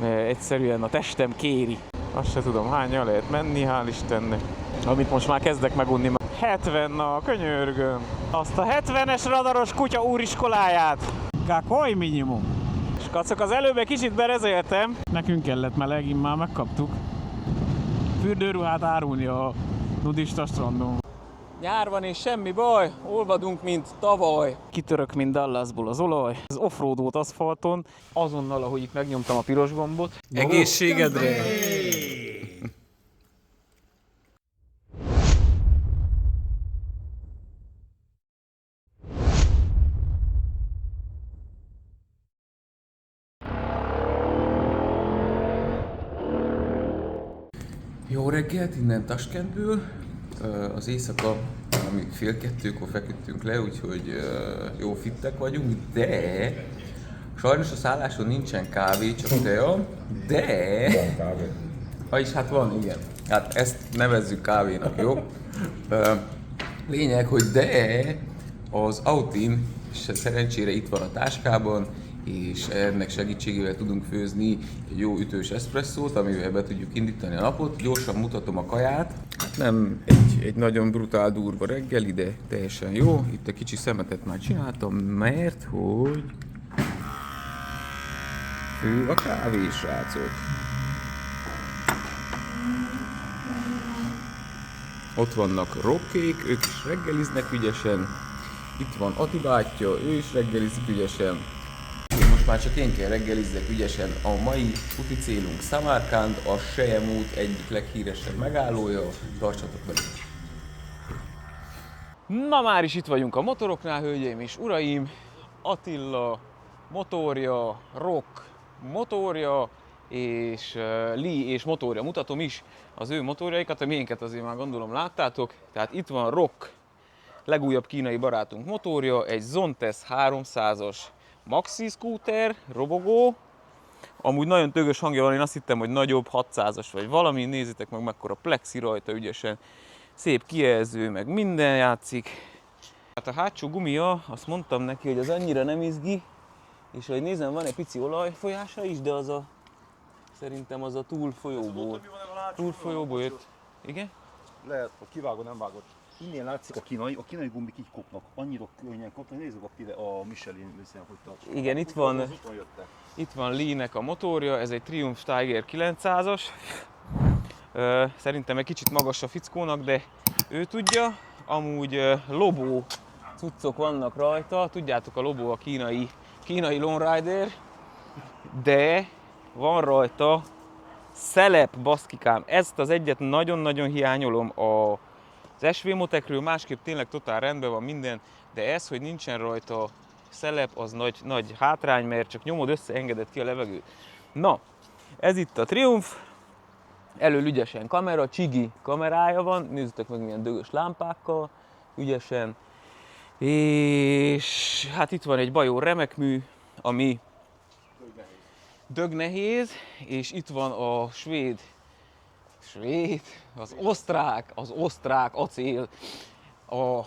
Egyszerűen a testem kéri. Azt se tudom, hányan lehet menni, hál' Istennek. Amit most már kezdek megunni. 70, na könyörgöm. Azt a 70-es radaros kutya úriskoláját. Kakoj minimum. És kacok, az előbb egy kicsit berezéltem. Nekünk kellett meleg, már megkaptuk. Fürdőruhát árulni a nudista strandon. Nyár van és semmi baj, olvadunk, mint tavaly. Kitörök, mint Dallasból az olaj. Az offroadot aszfalton, azonnal, ahogy itt megnyomtam a piros gombot. Egészségedre! Jó reggelt innen Taskentből. Az éjszaka, ami fél kettőkor feküdtünk le, úgyhogy jó fittek vagyunk, de sajnos a szálláson nincsen kávé, csak tea, de... Van kávé. És hát van, igen. Hát ezt nevezzük kávénak, jó? Lényeg, hogy de az Autin szerencsére itt van a táskában, és ennek segítségével tudunk főzni egy jó ütős eszpresszót, amivel be tudjuk indítani a napot. Gyorsan mutatom a kaját. Hát nem egy nagyon brutál durva reggeli, de teljesen jó. Itt egy kicsi szemetet már csináltam, mert hogy fő a kávé, srácok. Ott vannak rokkék, ők is reggeliznek ügyesen. Itt van Ati bátyja, ő is reggelizik ügyesen. Már csak én kell reggelizzek ügyesen. A mai úti célunk Samarkand, a Selyem út egyik leghíresebb megállója. Tartsatok velünk! Na már is itt vagyunk a motoroknál, hölgyeim és uraim. Attila motorja, Rock motorja, és Lee és motorja. Mutatom is az ő motorjaikat, a miénket azért már gondolom láttátok. Tehát itt van Rock, legújabb kínai barátunk motorja, egy Zontes 300-as maxi scooter, robogó. Amúgy nagyon tögös hangja van, én azt hittem, hogy nagyobb, 600-as vagy valami. Nézzétek meg, mekkora plexi rajta ügyesen. Szép kijelző, meg minden játszik. Hát a hátsó gumia, azt mondtam neki, hogy az annyira nem izgi, és hogy nézem, van egy pici olajfolyása is, de az a... Szerintem az a túlfolyóból jött. Igen? Lehet, hogy kivágod, nem vágod. Innen látszik a kínai gumbik így kopnak, annyira könnyen kopnak, nézzük a Michelin összehozta. Igen, itt van Lee-nek a motorja, ez egy Triumph Tiger 900-as. Szerintem egy kicsit magas a fickónak, de ő tudja. Amúgy Lobo cuccok vannak rajta, tudjátok, a Lobo a kínai Lone Rider, de van rajta szelep, baszkikám. Ezt az egyet nagyon-nagyon hiányolom az SV Motekről, másképp tényleg totál rendben van minden, de ez, hogy nincsen rajta szelep, az nagy hátrány, mert csak nyomod össze, engeded ki a levegőt. Na, ez itt a Triumph, elől ügyesen kamera, csigi kamerája van, nézzétek meg milyen dögös lámpákkal, ügyesen. És hát itt van egy Bajor remekmű, ami dögnehéz, és itt van a az osztrák acél, a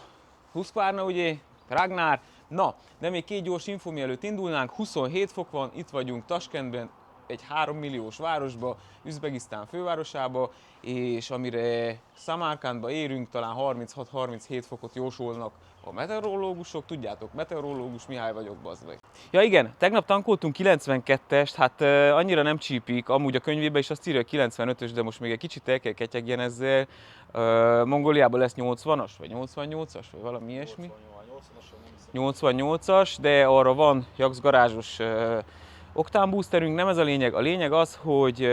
Husqvarna, ugye, Ragnar. Na, de még két gyors info, mielőtt indulnánk, 27 fok van, itt vagyunk Taskentben, egy 3 milliós városba, Üzbegisztán fővárosába, és amire Samarkandba érünk, talán 36-37 fokot jósolnak a meteorológusok. Tudjátok, meteorológus Mihály vagyok, bazd meg. Ja igen, tegnap tankoltunk 92-est, hát annyira nem csípik, amúgy a könyvében is azt írja, hogy 95-ös, de most még egy kicsit el kell ketyegjen ezzel. Mongóliában lesz 80-as, vagy 88-as, vagy valami ilyesmi. 88-as, de arra van Jax garázsos oktán boosterünk, nem ez a lényeg az, hogy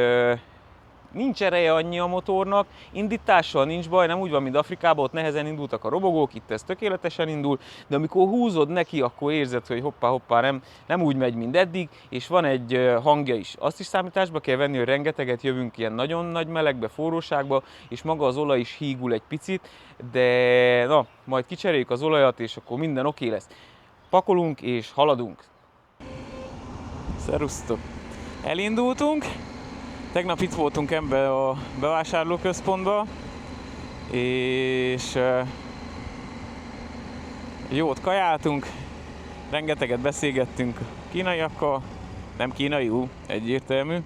nincs ereje annyi a motornak, indítással nincs baj, nem úgy van, mint Afrikában, ott nehezen indultak a robogók, itt ez tökéletesen indul, de amikor húzod neki, akkor érzed, hogy hoppá, nem úgy megy, mint eddig, és van egy hangja is. Azt is számításba kell venni, hogy rengeteget jövünk ilyen nagyon nagy melegbe, forróságba, és maga az olaj is hígul egy picit, de na, majd kicseréljük az olajat, és akkor minden oké lesz. Pakolunk és haladunk. Szerusztok! Elindultunk. Tegnap itt voltunk ebbe a bevásárlóközpontba, és jót kajáltunk, rengeteget beszélgettünk kínaiakkal, nem kínaiul, egyértelmű,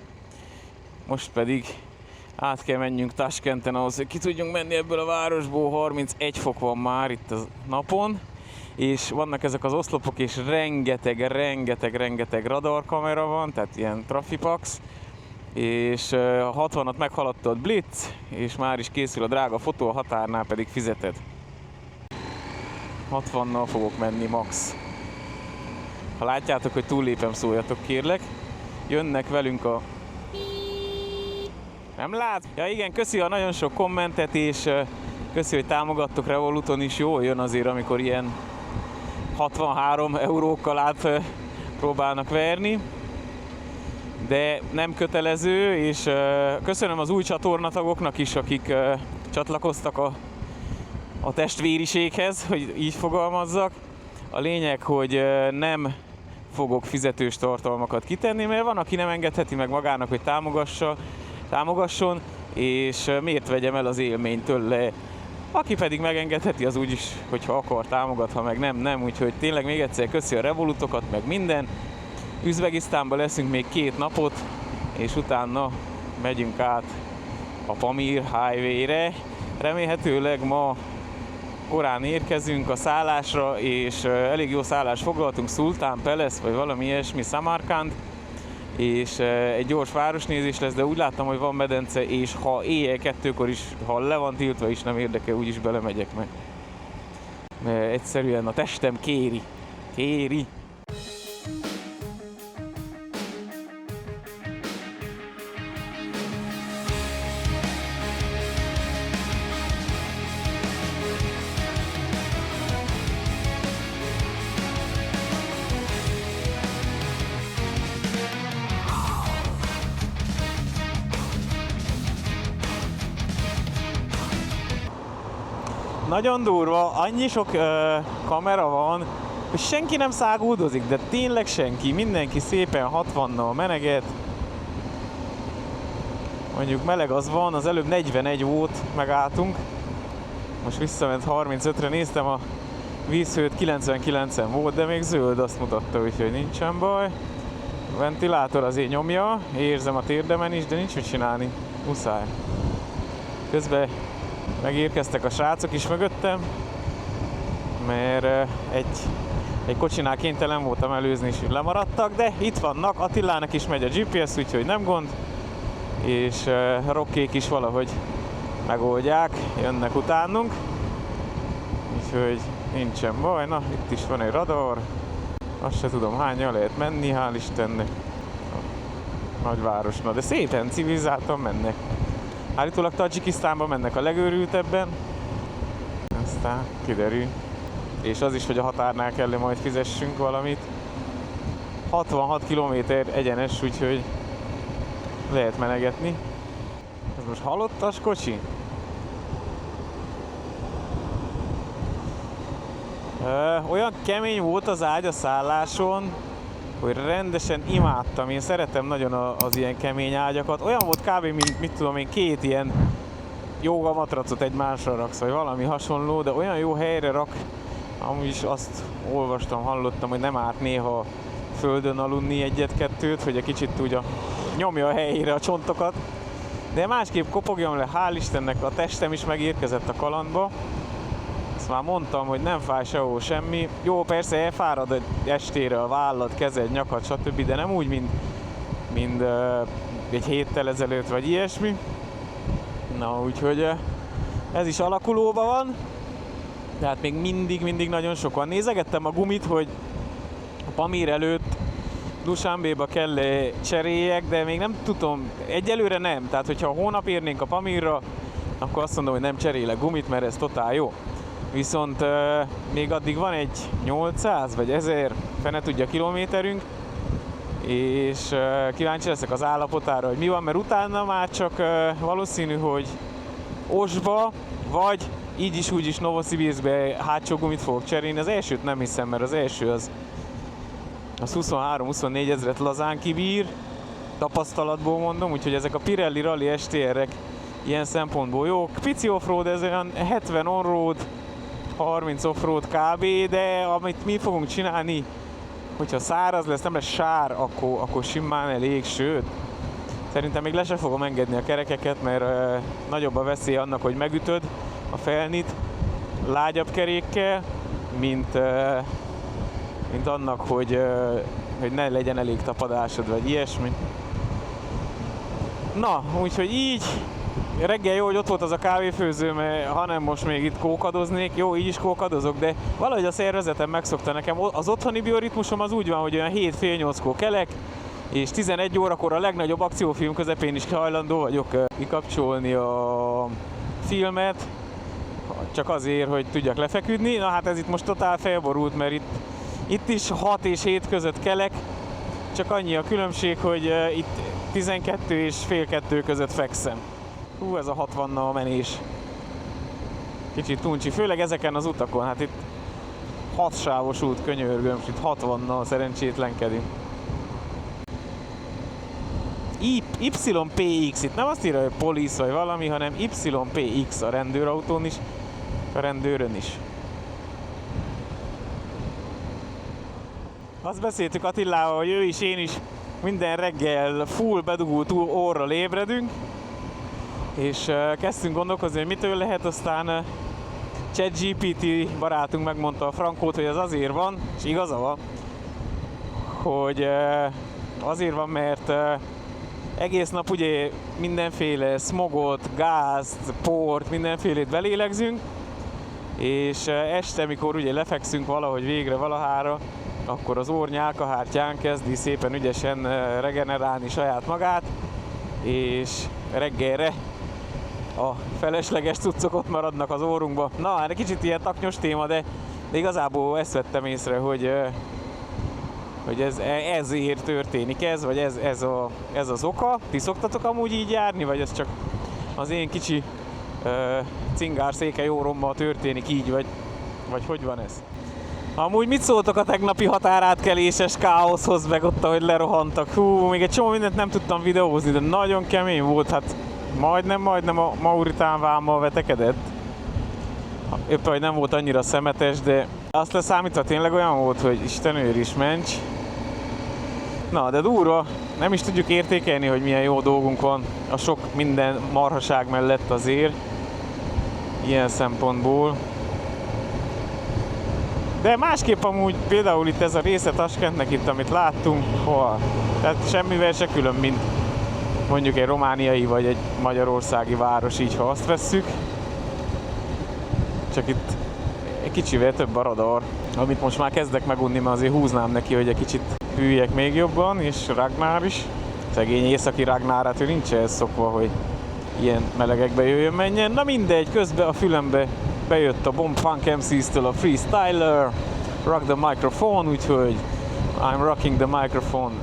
most pedig át kell menjünk Taskenten ahhoz, hogy ki tudjunk menni ebből a városból. 31 fok van már itt a napon, és vannak ezek az oszlopok, és rengeteg radarkamera van, tehát ilyen trafipax, és a 60-at meghaladtad blitz, és már is készül a drága fotó, a határnál pedig fizeted. 60-nal fogok menni max. Ha látjátok, hogy túllépem, szóljatok kérlek. Jönnek velünk a... Nem lát? Ja igen, köszi a nagyon sok kommentet, és köszi, hogy támogattok Revoluton is. Jól jön azért, amikor ilyen 63 eurókkal át próbálnak verni. De nem kötelező, és köszönöm az új csatornatagoknak is, akik csatlakoztak a testvériséghez, hogy így fogalmazzak. A lényeg, hogy nem fogok fizetős tartalmakat kitenni, mert van, aki nem engedheti meg magának, hogy támogasson, és miért vegyem el az élményt tőle. Aki pedig megengedheti, az úgyis, hogyha akar, támogat, ha meg nem. Úgyhogy tényleg még egyszer köszi a Revolutokat, meg minden. Üzbegisztánban leszünk még 2 napot, és utána megyünk át a Pamir Highway-re. Remélhetőleg ma korán érkezünk a szállásra, és elég jó szállást foglaltunk, Sultan Palace, vagy valami ilyesmi, Samarkand, és egy gyors városnézés lesz, de úgy láttam, hogy van medence, és ha éjjel 2-kor is, ha le van tiltva is, nem érdekel, úgyis belemegyek meg. Mert egyszerűen a testem kéri. Nagyon durva, annyi sok kamera van, hogy senki nem száguldozik, de tényleg senki, mindenki szépen 60-nal meneget. Mondjuk meleg az van, az előbb 41 volt, megálltunk. Most visszament 35-re, néztem, a vízhőt 99-en volt, de még zöld, azt mutatta, úgyhogy nincsen baj. A ventilátor azért nyomja, érzem a térdemen is, de nincs mit csinálni, muszáj. Közben megérkeztek a srácok is mögöttem, mert egy kocsinál kénytelen voltam előzni, és lemaradtak, de itt vannak, Attilának is megy a GPS, úgyhogy nem gond, és Rockék is valahogy megoldják, jönnek utánunk, úgyhogy nincsen baj. Na, itt is van egy radar, azt se tudom hányan lehet menni, hál' Istennek, a nagyvárosnak, de szépen civilizáltan mennek. Állítólag Tadzsikisztánban mennek a legőrültebben, aztán kiderül. És az is, hogy a határnál kell majd fizessünk valamit. 66 km egyenes, úgyhogy lehet menegetni. Ez most halottas kocsi? Olyan kemény volt az ágy a szálláson, hogy rendesen imádtam. Én szeretem nagyon az ilyen kemény ágyakat. Olyan volt kb. Mint, mit tudom én, 2 ilyen jóga matracot egymásra raksz, vagy valami hasonló, de olyan jó helyre rak. Amúgy is azt olvastam, hallottam, hogy nem árt néha földön aludni 1-2, hogy egy kicsit tudja nyomja a helyére a csontokat. De másképp kopogjon le, hál' Istennek a testem is megérkezett a kalandba. Azt már mondtam, hogy nem fáj sehol semmi. Jó, persze elfárad estére a vállad, kezed, nyakad, stb., de nem úgy, mint egy héttel ezelőtt, vagy ilyesmi. Na, úgyhogy ez is alakulóban van. Tehát még mindig nagyon sokan. Nézegettem a gumit, hogy a Pamir előtt Dushanbéba kell cseréljek, de még nem tudom, egyelőre nem. Tehát, hogyha hónap érnénk a Pamirra, akkor azt mondom, hogy nem cserélek gumit, mert ez totál jó. Viszont még addig van egy 800 vagy 1000 fene tudja kilométerünk, és kíváncsi leszek az állapotára, hogy mi van, mert utána már csak valószínű, hogy Osba, vagy így is úgy is Novosibirszkbe hátsó gumit fogok cserélni. Az elsőt nem hiszem, mert az első az 23-24 ezret lazán kibír, tapasztalatból mondom, úgyhogy ezek a Pirelli Rally STR-ek ilyen szempontból jók. Pici offroad, ez olyan 70 onroad, 30 offroad kb, de amit mi fogunk csinálni, hogyha száraz lesz, nem lesz sár, akkor simán elég, sőt, Szerintem még le sem fogom engedni a kerekeket, mert nagyobb a veszély annak, hogy megütöd a felnit lágyabb kerékkel, mint annak, hogy ne legyen elég tapadásod, vagy ilyesmi. Na, úgyhogy így reggel jó, hogy ott volt az a kávéfőző, mert hanem most még itt kókadoznék. Jó, így is kókadozok, de valahogy a szervezetem megszokta nekem. Az otthoni bioritmusom az úgy van, hogy olyan 7-8-kor kelek, és 11 órakor a legnagyobb akciófilm közepén is hajlandó vagyok kikapcsolni a filmet, csak azért, hogy tudjak lefeküdni. Na hát ez itt most totál felborult, mert itt is 6 és 7 között kelek, csak annyi a különbség, hogy itt 12 és fél 2 között fekszem. Hú, ez a 60-nal menés. Kicsit tuncsi, főleg ezeken az utakon, hát itt 6 sávos út, könyörgöm, és itt 60-nal szerencsétlenkedünk. YPX, itt nem azt írja, hogy police vagy valami, hanem YPX a rendőrautón is, a rendőrön is. Azt beszéltük Attilával, hogy ő is, én is minden reggel full bedugult orral ébredünk, és kezdtünk gondolkozni, hogy mitől lehet, aztán ChatGPT barátunk megmondta a frankót, hogy ez azért van, és igaza van, hogy azért van, mert egész nap ugye mindenféle smogot, gázt, port, mindenfélét belélegzünk, és este, mikor ugye lefekszünk valahogy végre valahára, akkor az orr nyálkahártyán kezdi szépen ügyesen regenerálni saját magát, és reggelre a felesleges cuccok ott maradnak az orrunkba. Na, hát egy kicsit ilyen taknyos téma, de igazából ezt vettem észre, hogy ezért történik ez, vagy ez az oka. Ti szoktatok amúgy így járni, vagy ez csak az én kicsi cingárszékely órommal történik így, vagy hogy van ez? Amúgy mit szóltok a tegnapi határátkeléses káoszhoz, meg ott, ahogy lerohantak? Hú, még egy csomó mindent nem tudtam videózni, de nagyon kemény volt, hát majdnem a Mauritán vámmal vetekedett. Éppen, hogy nem volt annyira szemetes, de azt leszámítva tényleg olyan volt, hogy Isten őr is ments. Na, de durva, nem is tudjuk értékelni, hogy milyen jó dolgunk van a sok minden marhaság mellett azért, ilyen szempontból. De másképp amúgy például itt ez a része Taskentnek itt, amit láttunk, tehát semmivel se külön, mint mondjuk egy romániai vagy egy magyarországi város, így ha azt vesszük. Csak itt egy kicsivel több a radar, amit most már kezdek megunni, mert azért húznám neki, hogy egy kicsit hűljek még jobban, és Ragnar is. Szegény északi Ragnar, hát ő nincs ehhez szokva, hogy ilyen melegekbe jöjjön, menjen. Na mindegy, közben a fülembe bejött a Bomb Funk MCs-től a Freestyler, Rock the Microphone, úgyhogy I'm rocking the microphone.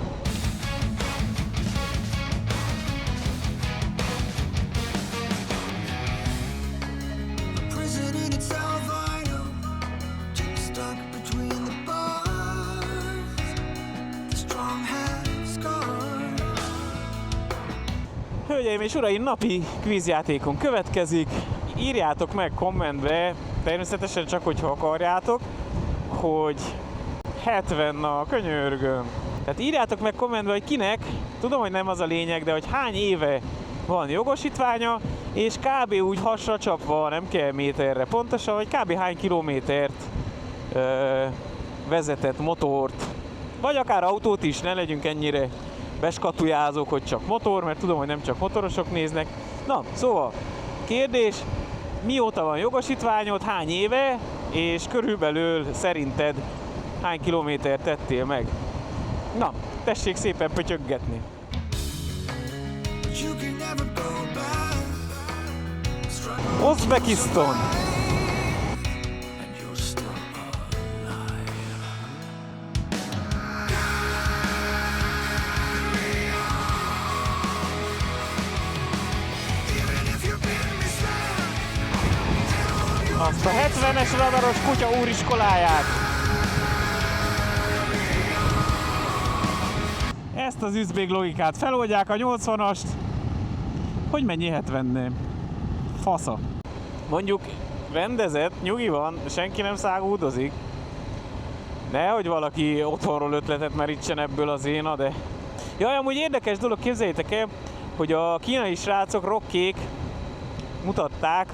Hölgyeim és uraim, napi kvízjátékon következik. Írjátok meg kommentbe, természetesen csak hogyha akarjátok, hogy 70 a könyörgöm. Tehát írjátok meg kommentbe, hogy kinek, tudom, hogy nem az a lényeg, de hogy hány éve van jogosítványa, és kb. Úgy hasra csapva, nem kell méterre pontosan, vagy kb. Hány kilométert vezetett motort, vagy akár autót is, ne legyünk ennyire beskatujázók, hogy csak motor, mert tudom, hogy nem csak motorosok néznek. Na, szóval, kérdés, mióta van jogosítványod, hány éve, és körülbelül szerinted hány kilométert tettél meg? Na, tessék szépen pötyöggetni! Uzbekisztán! Azt a 70-es radaros kutya úriskoláját! Ezt az üzbég logikát feloldják a 80-ast, hogy mennyi 70-nél? Fasza. Mondjuk rendezett, nyugi van, senki nem szágúdozik. Nehogy valaki otthonról ötletet merítsen ebből az éna, de... Jaj, amúgy érdekes dolog, képzeljétek el, hogy a kínai srácok, rokkék mutatták,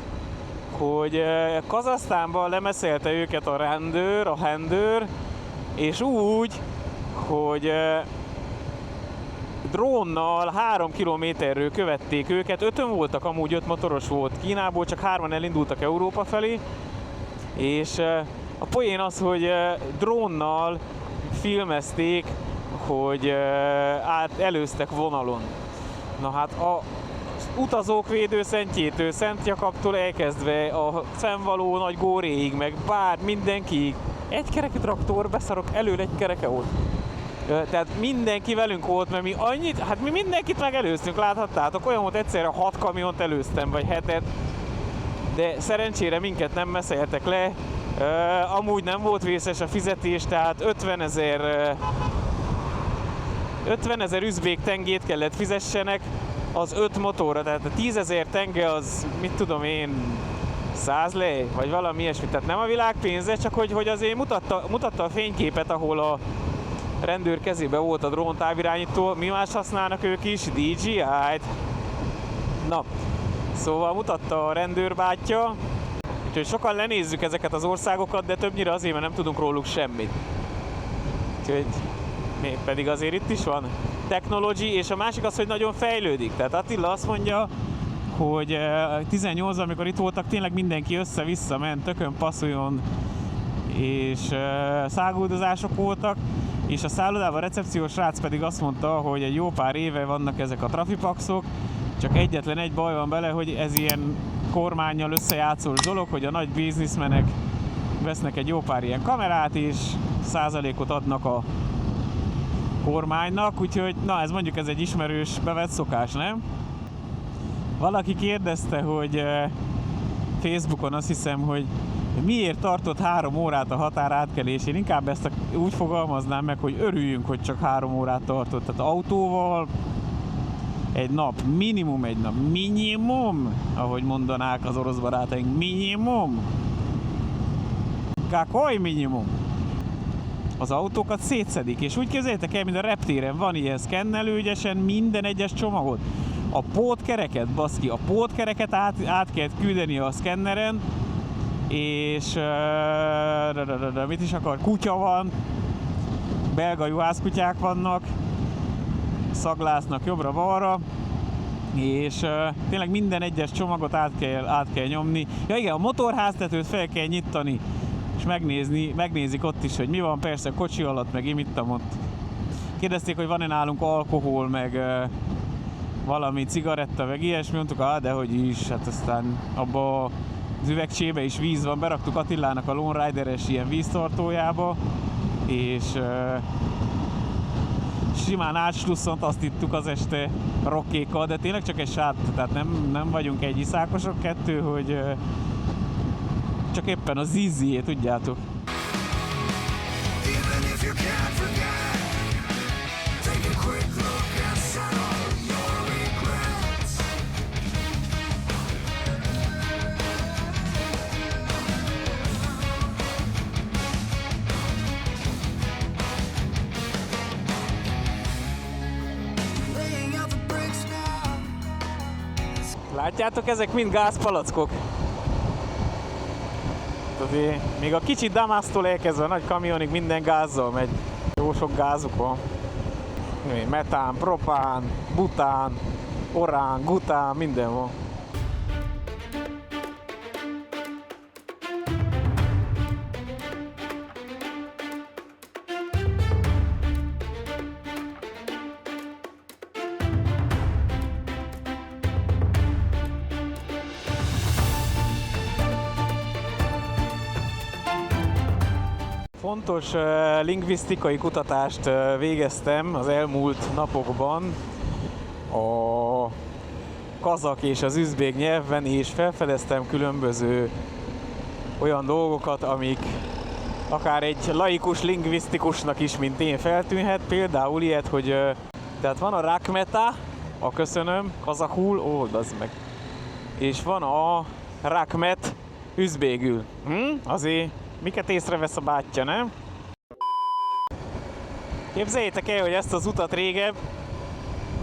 hogy Kazahsztánban lemeszelte őket a rendőr, és úgy, hogy drónnal 3 kilométerről követték őket, 5-ön voltak, amúgy 5 motoros volt Kínából, csak 3-an elindultak Európa felé, és a poén az, hogy drónnal filmezték, hogy előztek vonalon. Na hát az utazók védőszentjétől, Szent Jakabtól elkezdve a fennvaló nagy góréig, meg bár mindenkiig, egy kerekű traktor, beszarok, elől egy kereke volt. Tehát mindenki velünk volt, mert mi mindenkit megelőztünk, láthattátok, olyan volt egyszerre 6 kamiont előztem, vagy 7-et, de szerencsére minket nem messzeltek le, amúgy nem volt vészes a fizetés, tehát 50 000 üzbék tengét kellett fizessenek az 5 motorra, tehát a 10 000 tenge az, mit tudom én, 100 lej, vagy valami ilyesmi, tehát nem a világ pénze, csak hogy azért mutatta a fényképet, ahol a rendőr kezébe volt a drón távirányító, mi más használnak ők is? DJI-t. Na, szóval mutatta a rendőrbátyja, úgyhogy sokan lenézzük ezeket az országokat, de többnyire azért, mert nem tudunk róluk semmit. Úgyhogy pedig azért itt is van technology, és a másik az, hogy nagyon fejlődik. Tehát Attila azt mondja, hogy 18, amikor itt voltak, tényleg mindenki össze-vissza ment, tökön passzoljon, és száguldozások voltak, és a szállodában a recepciós srác pedig azt mondta, hogy egy jó pár éve vannak ezek a trafipaxok, csak egyetlen egy baj van bele, hogy ez ilyen kormánnyal összejátszós dolog, hogy a nagy bizniszmenek vesznek egy jó pár ilyen kamerát, és százalékot adnak a kormánynak, úgyhogy na ez mondjuk ez egy ismerős bevett szokás, nem? Valaki kérdezte, hogy Facebookon azt hiszem, hogy miért tartott 3 órát a határátkelés. Én inkább ezt úgy fogalmaznám meg, hogy örüljünk, hogy csak 3 órát tartott. Tehát autóval egy nap, minimum, ahogy mondanák az orosz barátaink, minimum. Kakoj minimum. Az autókat szétszedik, és úgy képzeljétek el, mint a reptéren van ilyen szkennelő ügyesen minden egyes csomagot. A pótkereket, baszki, a pótkereket át kell küldeni a szkenneren, és mit is akar? Kutya van, belga juhászkutyák vannak, szaglásznak jobbra-balra, és tényleg minden egyes csomagot át kell nyomni. Ja igen, a motorháztetőt fel kell nyitani, és megnézik ott is, hogy mi van, persze kocsi alatt, meg én ittam ott. Kérdezték, hogy van-e nálunk alkohol, meg valami cigaretta, meg ilyesmi, mondtuk, de hogy is, hát aztán abba az üvegcsébe is víz van, beraktuk Attilának a Lone Rider-es ilyen víztartójába, és simán átslusszant, azt ittuk az este rokkékkal, de tényleg csak egy sát, tehát nem vagyunk egy iszákosok, 2, hogy csak éppen a zizzié, tudjátok. Látjátok, ezek mind gázpalackok. Azért, még a kicsi Damasctól elkezdve a nagy kamionig minden gázzal megy. Jó sok gázuk van. Metán, propán, bután, orán, gután, minden van. Fontos lingvisztikai kutatást végeztem az elmúlt napokban a kazak és az üzbég nyelvben, és felfedeztem különböző olyan dolgokat, amik akár egy laikus lingvisztikusnak is, mint én, feltűnhet. Például ilyet, hogy tehát van a rakmeta, a köszönöm, kazakul, az meg. És van a rakmet üzbégül. Azért miket észrevesz a bátyja, nem? Képzeljétek el, hogy ezt az utat régebb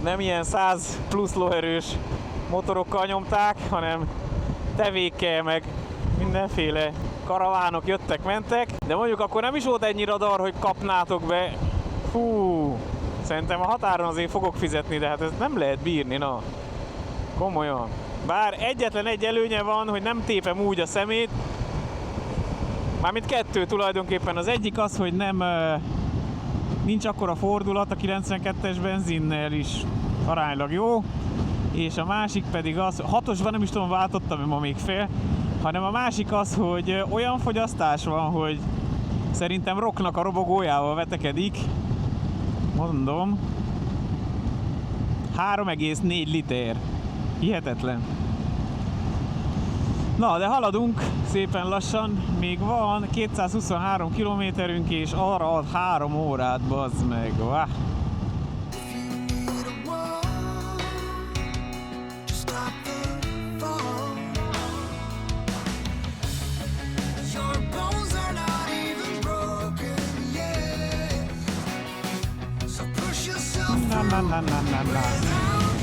nem ilyen 100 plusz lóerős motorokkal nyomták, hanem tevékkel, meg mindenféle karavánok jöttek-mentek, de mondjuk akkor nem is volt ennyi radar, hogy kapnátok be. Fú, szerintem a határon azért fogok fizetni, de hát ez nem lehet bírni, na. Komolyan. Bár egyetlen egy előnye van, hogy nem tépem úgy a szemét, mármint kettő tulajdonképpen. Az egyik az, hogy nem nincs akkora fordulat a 92-es benzinnel is aránylag jó, és a másik pedig az, 6-osban nem is tudom, váltottam ma még fel, hanem a másik az, hogy olyan fogyasztás van, hogy szerintem Rocknak a robogójával vetekedik, mondom, 3,4 liter. Hihetetlen. Na, de haladunk szépen lassan, még van 223 kilométerünk, és arra ad 3 órát, bazd meg. Váh.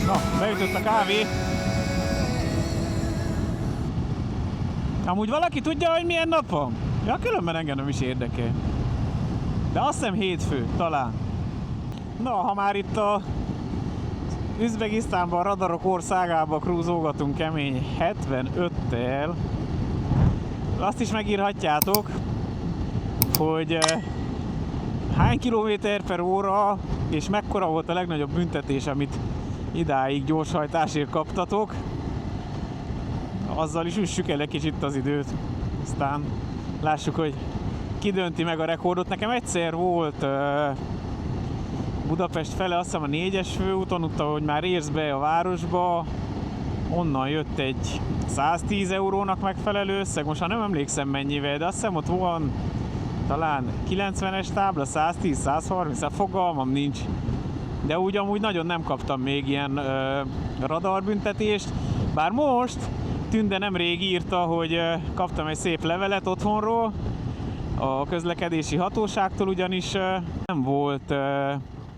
Na, beütött a kávé. Amúgy valaki tudja, hogy milyen nap van? Ja, különben engem nem is érdekel. De azt hiszem hétfő, talán. Na, ha már itt a Üzbegisztánban, radarok országában krúzolgatunk kemény 75-tel, azt is megírhatjátok, hogy hány kilométer per óra és mekkora volt a legnagyobb büntetés, amit idáig gyorshajtásért kaptatok. Azzal is üssük el egy kicsit az időt, aztán lássuk, hogy ki dönti meg a rekordot. Nekem egyszer volt Budapest fele, azt hiszem a 4-es főúton, utána, hogy már érsz be a városba, onnan jött egy 110 eurónak megfelelő összeg, most nem emlékszem mennyivel, de azt hiszem ott van talán 90-es tábla, 110, 130, fogalmam nincs. De úgy amúgy nagyon nem kaptam még ilyen radarbüntetést, bár most Tünde nemrég írta, hogy kaptam egy szép levelet otthonról, a közlekedési hatóságtól, ugyanis nem volt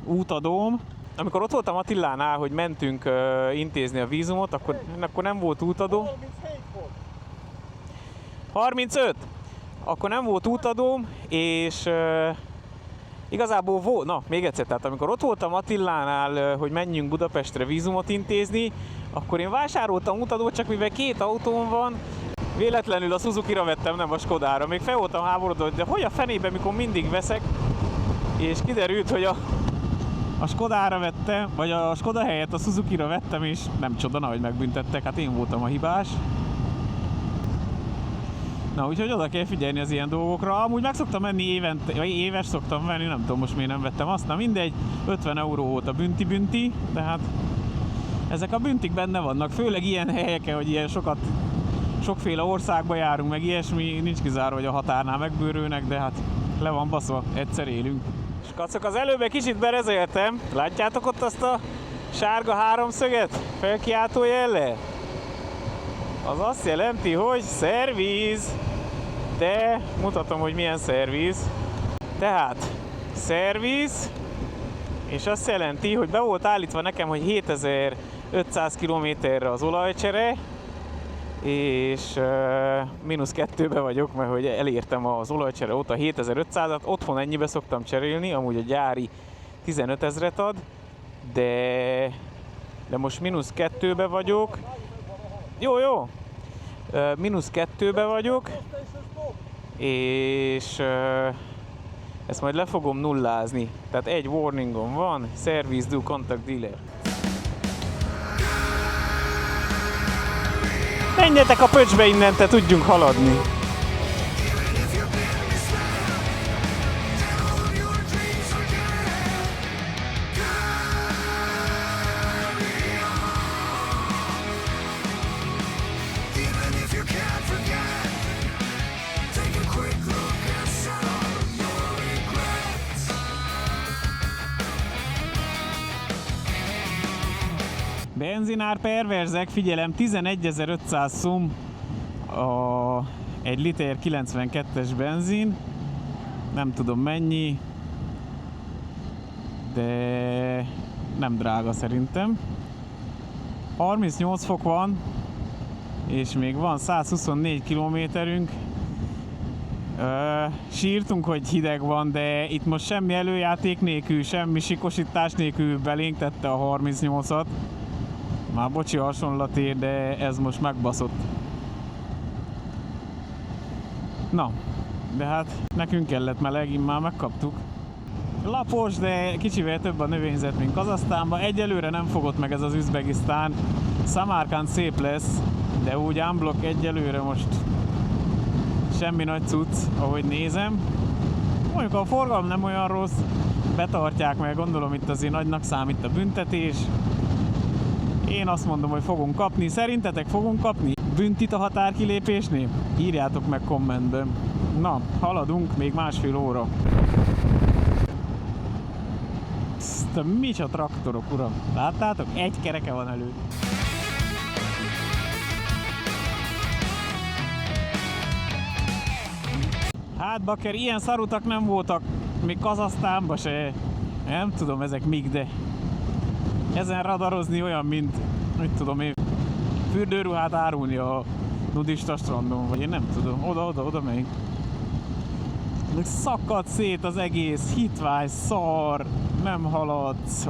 útadóm. Amikor ott voltam Attilánál, hogy mentünk intézni a vízumot, akkor nem volt útadóm. 35! Akkor nem volt útadóm, és igazából volt, na még egyszer, tehát amikor ott voltam Attilánál, hogy menjünk Budapestre vízumot intézni, akkor én vásároltam útadót, csak mivel 2 autóm van, véletlenül a Suzuki-ra vettem, nem a Skodára. Még fel voltam háborodva, de hogy a fenében, mikor mindig veszek, és kiderült, hogy a Skodára vettem, vagy a Skoda helyett a Suzuki-ra vettem, és nem csoda, hogy megbüntettek, hát én voltam a hibás. Na, úgyhogy oda kell figyelni az ilyen dolgokra. Amúgy meg szoktam menni évente, vagy éves szoktam venni, nem tudom, most miért nem vettem azt. Na mindegy, 50 euró volt a bünti, tehát ezek a büntik benne vannak, főleg ilyen helyeken, hogy ilyen sokféle országba járunk, meg ilyesmi, nincs kizárva, hogy a határnál megbőrülnek, de hát le van baszva, egyszer élünk. És kacok, az előbb egy kicsit berezeltem, látjátok ott azt a sárga háromszöget felkiáltó jellel? Az azt jelenti, hogy szerviz, de mutatom, hogy milyen szerviz. Tehát szerviz, és azt jelenti, hogy be volt állítva nekem, hogy 7500 km-re az olajcsere, és -2-be vagyok, mert hogy elértem az olajcsere óta 7500-at, otthon ennyibe szoktam cserélni, amúgy a gyári 15 000-et ad, de most -2-be vagyok. Jó, -2-be vagyok, és ezt majd le fogom nullázni. Tehát egy warningom van, service do contact dealer. Menjetek a pöcsbe innen, te tudjunk haladni. Benzinár perverzek, figyelem, 11.500 szum egy liter 92-es benzin, nem tudom mennyi, de nem drága szerintem. 38 fok van, és még van 124 kilométerünk. Sírtunk, hogy hideg van, de itt most semmi előjáték nélkül, semmi sikosítás nélkül belénk tette a 38-at. Már bocsi a hasonlatért, de ez most megbaszott. Na, de hát nekünk kellett meleg, már megkaptuk. Lapos, de kicsivel több a növényzet, mint Kazahsztánban. Egyelőre nem fogott meg ez az Üzbegisztán. Szamarkand szép lesz, de úgy unblock egyelőre most semmi nagy cucc, ahogy nézem. Mondjuk a forgalom nem olyan rossz, betartják meg, gondolom itt azért nagynak számít a büntetés. Én azt mondom, hogy fogunk kapni. Szerintetek fogunk kapni büntit a határkilépésnél? Írjátok meg kommentben. Na, haladunk még másfél óra. Micsoda traktorok, uram! Láttátok? Egy kereke van elő. Hát bakker, ilyen szarutak nem voltak még Kazahsztánban se. Nem tudom ezek mik, de ezen radarozni olyan, mint, mit tudom én, fürdőruhát árulni a nudista strandon, vagy én nem tudom, oda megyünk. Szakad szét az egész, hitvány, szar, nem haladsz.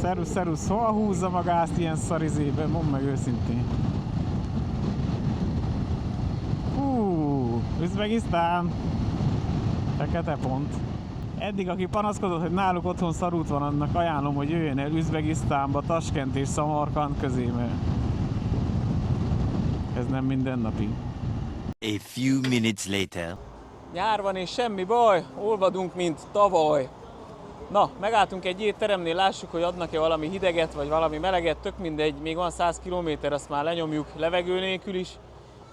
Szerusz, hol húzza magát ilyen szarizében, mondd meg őszintén. Üzbegisztán! Fekete pont. Eddig, aki panaszkodott, hogy náluk otthon szarút van, annak ajánlom, hogy jöjjön el Üzbegisztánba, Taskent és Szamarkand közé, mert ez nem mindennapi. A few minutes later. Nyár van és semmi baj, olvadunk, mint tavaly. Na, megálltunk egy étteremnél, lássuk, hogy adnak-e valami hideget, vagy valami meleget, tök mindegy, még van 100 km, azt már lenyomjuk levegő nélkül is,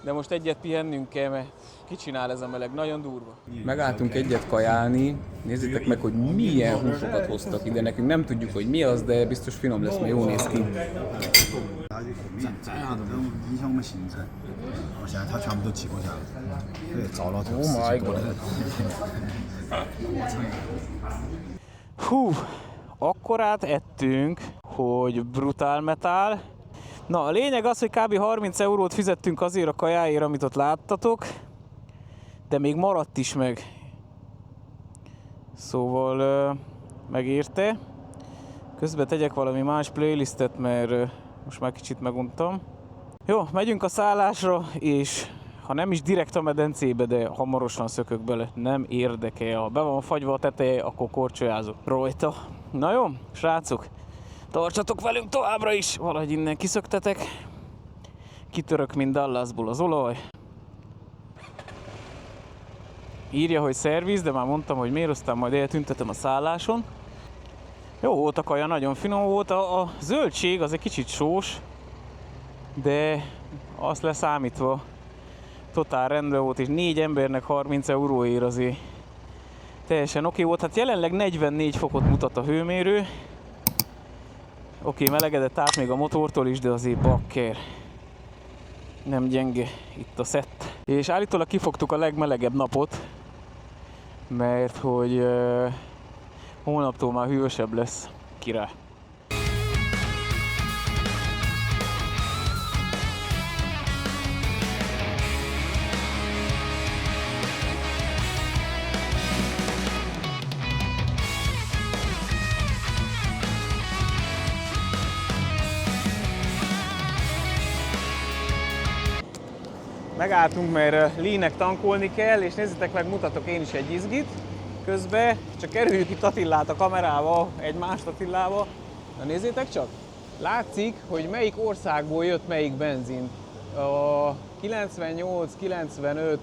de most egyet pihennünk kell, mert kicsinál ez a meleg, nagyon durva. Megálltunk egyet kajálni, nézzétek meg, hogy milyen húsokat hoztak ide, nekünk nem tudjuk, hogy mi az, de biztos finom lesz, mert jól néz ki. 怎样都影响我们行程。我现在他全部都寄过去了，对，找了这个事情过来。 Hú, akkorát ettünk, hogy brutál metál. Na, a lényeg az, hogy kb. 30 eurót fizettünk azért a kajáért, amit ott láttatok, de még maradt is meg. Szóval megérte. Közben tegyek valami más playlistet, mert most már kicsit meguntam. Jó, megyünk a szállásra, és ha nem is direkt a medencébe, de hamarosan szökök bele. Nem érdekel. Ha be van fagyva a teteje, akkor korcsolyázok rajta. Na jó, srácok, tartsatok velünk továbbra is. Valahogy innen kiszöktetek. Kitörök, mint Dallasból az olaj. Írja, hogy szerviz, de már mondtam, hogy miért, aztán majd eltüntetem a szálláson. Jó volt a kaja, nagyon finom volt. A zöldség az egy kicsit sós, de azt leszámítva totál rendben volt, és 4 embernek 30 euróért azért teljesen oké volt. Hát jelenleg 44 fokot mutat a hőmérő. Oké, melegedett át még a motortól is, de azért bakker. Nem gyenge itt a szett. És állítólag kifogtuk a legmelegebb napot, mert hogy holnaptól már hűvösebb lesz. Király. Megálltunk, mert Lee-nek tankolni kell, és nézzétek meg, mutatok én is egy izgit. Közben csak kerüljük itt Attilát a kamerával, egymást Attilával. Na nézzétek csak! Látszik, hogy melyik országból jött melyik benzin. A 98, 95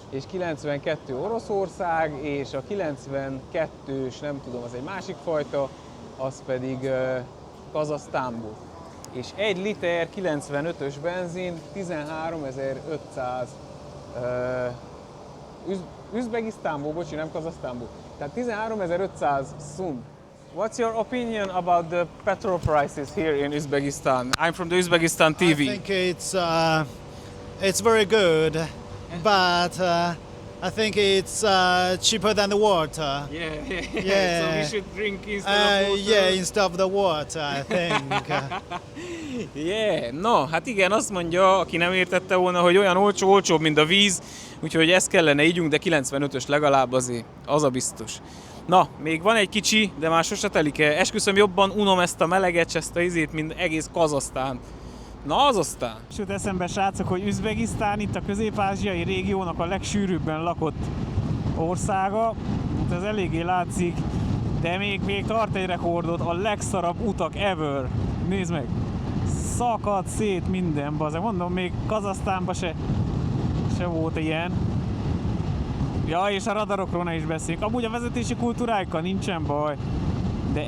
és 92 Oroszország, és a 92-s, nem tudom, az egy másik fajta, az pedig Kazahsztánból. És 1 liter 95-ös benzin 13.500 Üzbegisztánból, bocsi, nem Kazahsztánból. Tehát 13.500 szund. What's your opinion about the petrol prices here in Uzbekistan? I'm from the Uzbekistan TV. I think it's very good, but I think it's cheaper than the water. Yeah. So we should drink instead of water. Yeah, instead of the water, I think. Yeah, no, hát igen, azt mondja, aki nem értette volna, hogy olyan olcsóbb, mint a víz, úgyhogy ezt kellene ígyunk, de 95-ös legalább azért, az a biztos. Na, még van egy kicsi, de már sose telik el. Esküszöm, jobban unom ezt a meleget, ezt a izét, mint egész Kazahsztán. Na az aztán. Sőt eszembe, srácok, hogy Üzbegisztán itt a közép-ázsiai régiónak a legsűrűbben lakott országa. Hát ez eléggé látszik, de még tart egy rekordot, a legszarabb utak ever. Nézd meg! Szakad szét minden, bazeg. Mondom, még Kazahsztánban se volt ilyen. Ja, és a radarokról ne is beszéljünk. Amúgy a vezetési kultúráikkal nincsen baj. De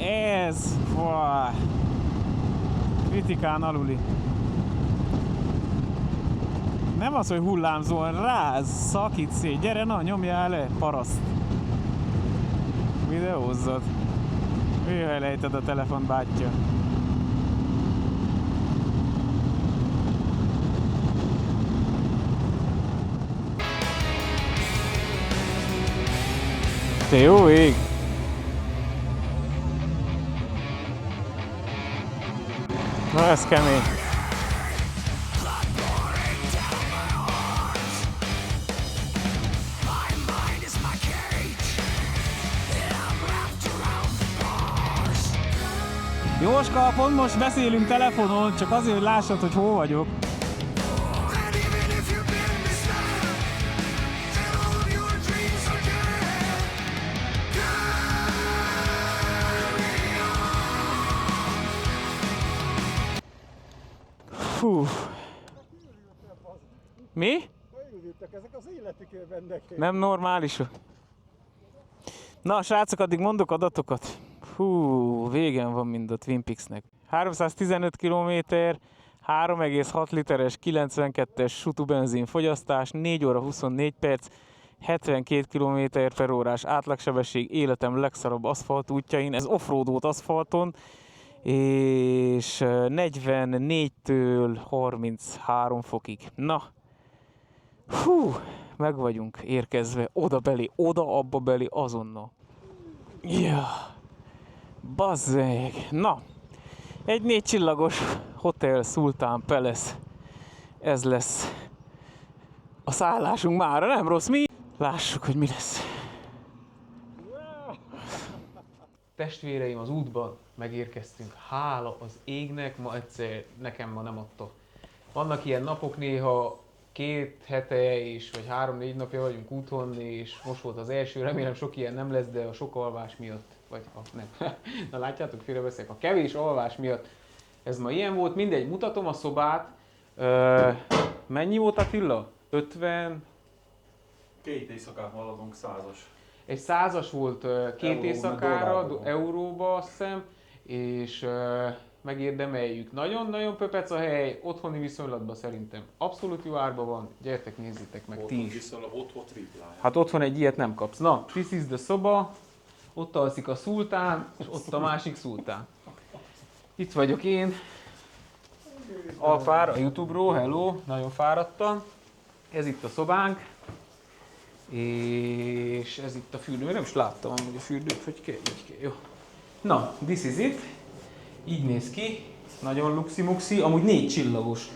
ez... Fua, kritikán aluli. Nem az, hogy hullámzóan ráz, szakít szét. Gyere, na, nyomjál le, paraszt. Videózzad. Ő elejted a telefont, bátyja. Te jó ég! Na ez kemény! Jóska, pont most beszélünk telefonon, csak azért, hogy lássad, hogy hol vagyok. Fú. Mi? Ezek az életükben neki. Nem normális. Na, srácok, addig mondok adatokat. Hú, végen van mind a Twin Peaksnek. 315 km, 3,6 literes 92-es sutu benzin fogyasztás, 4 óra 24 perc, 72 km/h átlagsebesség, életem legszarabb aszfalt útjain, ez offroad volt aszfalton, és 44-től 33 fokig. Na, hú, meg vagyunk érkezve oda-belé, oda-abba-belé azonnal. Ja, bazzeg. Na, egy 4 csillagos Hotel Sultan Palace. Ez lesz a szállásunk mára, nem rossz mi? Lássuk, hogy mi lesz. Testvéreim, az útban megérkeztünk. Hála az égnek, ma egyszer nekem ma nem adta. Vannak ilyen napok néha, 2 hete és vagy 3-4 napja vagyunk úton, és most volt az első, remélem sok ilyen nem lesz, de a sok alvás miatt, vagy nem. Na látjátok, félrebeszélek, a kevés alvás miatt ez ma ilyen volt, mindegy, mutatom a szobát. Mennyi volt, Attila? 50? 2 éjszakát maradunk, 100-as. Egy 100-as volt 2 éjszakára, euróba azt hiszem, és megérdemeljük. Nagyon-nagyon pöpec a hely, otthoni viszonylatban szerintem abszolút jó árban van, gyertek nézzétek meg ti is. Viszonylag otthon triplája. Hát otthon egy ilyet nem kapsz. Na, this is the szoba, ott alszik a szultán, és ott a másik szultán. Itt vagyok én, Alpár, a YouTube-ról, hello, nagyon fáradtam. Ez itt a szobánk, és ez itt a fürdő, nem is láttam amúgy a fürdőt, hogy kell, így kell, jó. Na, this is it, így néz ki, nagyon luxi-muxi, amúgy 4 csillagos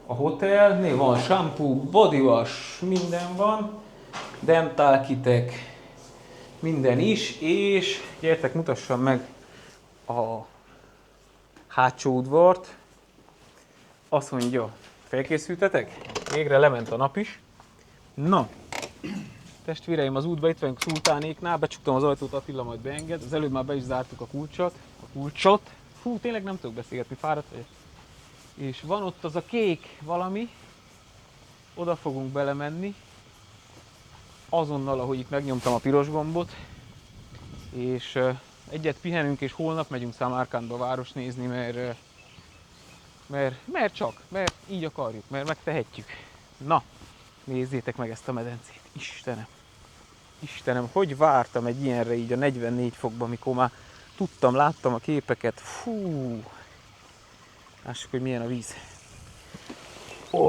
a hotel, van shampoo, body wash, minden van, dental kitek, minden is, és gyertek, mutassam meg a hátsó udvart. Azt mondja, felkészültetek? Végre lement a nap is. Na, testvéreim, az útba itt vagyunk Szultánéknál, becsuktam az ajtót, Attila majd beenged, az előbb már be is zártuk a kulcsot. Fú, tényleg nem tudok beszélgetni, fáradt vagyok. És van ott az a kék valami, oda fogunk belemenni, azonnal, ahogy itt megnyomtam a piros gombot, és egyet pihenünk, és holnap megyünk Samarkandba város nézni, mert így akarjuk, mert megtehetjük. Na, nézzétek meg ezt a medencét, Istenem, hogy vártam egy ilyenre így a 44 fokban, mikor már tudtam, láttam a képeket. Fú, lássuk, hogy milyen a víz. Ó,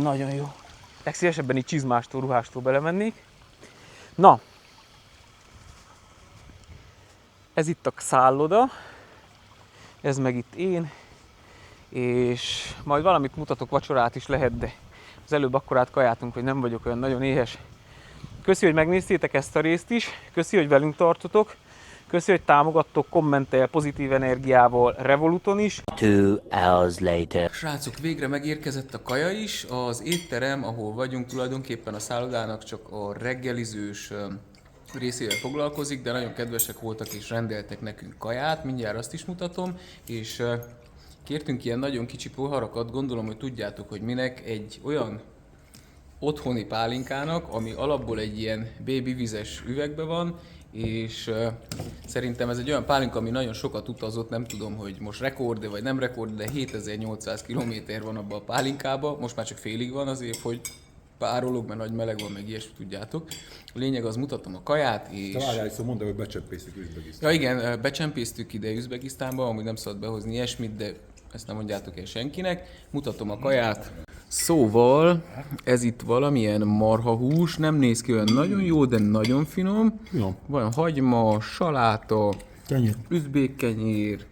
nagyon jó. Legszívesebben így csizmástól, ruhástól belemennék. Na, ez itt a szálloda, ez meg itt én, és majd valamit mutatok, vacsorát is lehet, de az előbb akkorát kajáltunk, hogy nem vagyok olyan nagyon éhes. Köszi, hogy megnéztétek ezt a részt is, köszi, hogy velünk tartotok, köszi, hogy támogattok, kommentel pozitív energiával Revoluton is. 2 hours later. Srácok, végre megérkezett a kaja is. Az étterem, ahol vagyunk, tulajdonképpen a szállodának csak a reggelizős részével foglalkozik, de nagyon kedvesek voltak és rendeltek nekünk kaját, mindjárt azt is mutatom, és kértünk ilyen nagyon kicsi poharakat, gondolom, hogy tudjátok, hogy minek, egy olyan otthoni pálinkának, ami alapból egy ilyen baby vizes üvegben van, és szerintem ez egy olyan pálinka, ami nagyon sokat utazott, nem tudom, hogy most rekord vagy nem rekord, de 7800 km van abban a pálinkába, most már csak félig van azért, hogy párolog, mert nagy meleg van, meg ilyesmi, tudjátok. A lényeg az, mutatom a kaját, és... Te várjál, szóval mondd, hogy becsempésztük Üzbegisztánba. Ja igen, becsempésztük ide Üzbegisztánba, amúgy nem szabad behozni ilyesmit, de ezt nem mondjátok el senkinek. Mutatom a kaját. Szóval, ez itt valamilyen marhahús, nem néz ki olyan nagyon jó, de nagyon finom. Finom. Van hagyma, saláta, Kenyér. üzbék kenyér,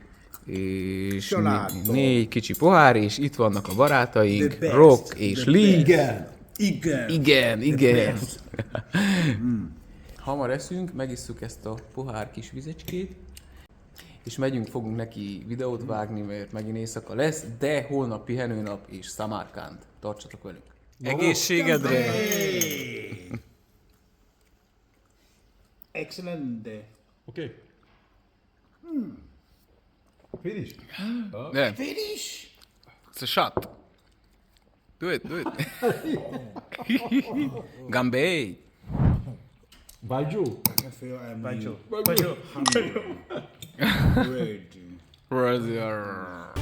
és Saláta. 4 kicsi pohár, és itt vannak a barátaink, Rock és Lee. Igen. Igen. Igen, igen. Hamar eszünk, megisszuk ezt a pohár kis vizecskét, és fogunk neki videót vágni, mert megint éjszaka lesz, de holnap pihenőnap és Samarkand. Tartsatok velünk! Egészségedre! Excelente. Oké. Finish? Nem. Finish! It's a shot. Do it, do it. Gambé! Baijiu. I feel I'm Bajó. hungry. Where's your...